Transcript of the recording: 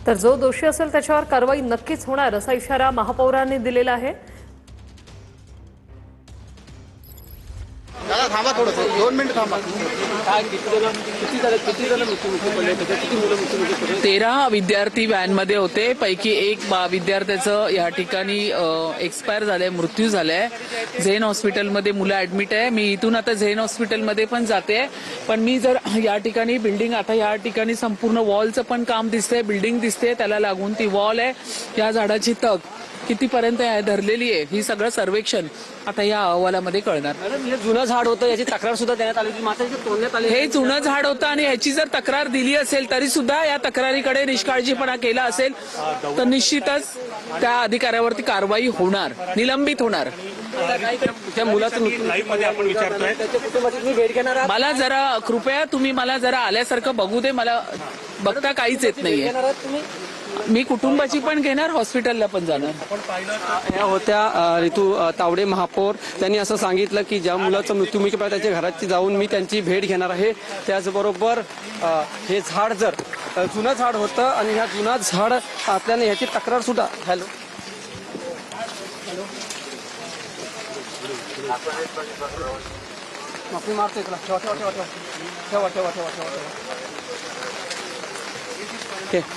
तर जो दोषी असेल त्याच्यावर कारवाई नक्कीच होणार असा इशारा महापौरांनी दिलेला आहे। दादा थांबा थोडंसं 2 मिनिट थांबा। किती जण मृत्यू पडले, किती मुलं मृत्यू पडले? 13 विद्यार्थी व्हॅनमध्ये होते, पैकी एक विद्यार्थ्याचं या ठिकाणी एक्सपायर झालंय, मृत्यू झालाय। झेन हॉस्पिटलमध्ये मुलं ऍडमिट आहे। मी इथून आता झेन हॉस्पिटलमध्ये पण जाते, पण मी जर या ठिकाणी बिल्डिंग, आता या ठिकाणी संपूर्ण वॉलचं पण काम दिसतंय, बिल्डिंग दिसते, त्याला लागून ती वॉल आहे। या झाडाची तग कितीपर्यंत धरलेली आहे ही सगळं सर्वेक्षण आता या अहवालामध्ये कळणार। मॅडम, हे जुनं झाड होतं, याची तक्रार सुद्धा देण्यात आली होती, मात्र तोडण्यात आली। हे जुनं झाड होतं आणि ह्याची जर तक्रार दिली असेल तरी सुद्धा या तक्रारीकडे निष्काळजीपणा केला असेल तर निश्चितच त्या अधिकाऱ्यावरती कारवाई होणार, निलंबित होणार। त्या मुलाचं लाईव्हमध्ये आपण विचारतोय, त्याच्या कुटुंबाची तुम्ही भेट घेणार आहात? मला जरा कृपया तुम्ही मला जरा आल्यासारखं बघू दे, मला बघता काहीच येत नाहीये। घेणार आहात तुम्ही? मी कुटुंबाची पण घेणार, हॉस्पिटलला पण जाणार। या होत्या ऋतू तावडे महापौर, त्यांनी असं सांगितलं की ज्या मुलाचा मृत्यू मुखी पडला त्याच्या घराची जाऊन मी त्यांची भेट घेणार आहे। त्याचबरोबर हे झाड जर जुनं झाड होतं आणि ह्या जुना झाड असल्याने ह्याची तक्रार सुद्धा हॅलो माफी मारते तुला, ठेवा ठेवा ठेवा ठेवा ठेवा ठेवा ठेवा ठेवा ठेवा।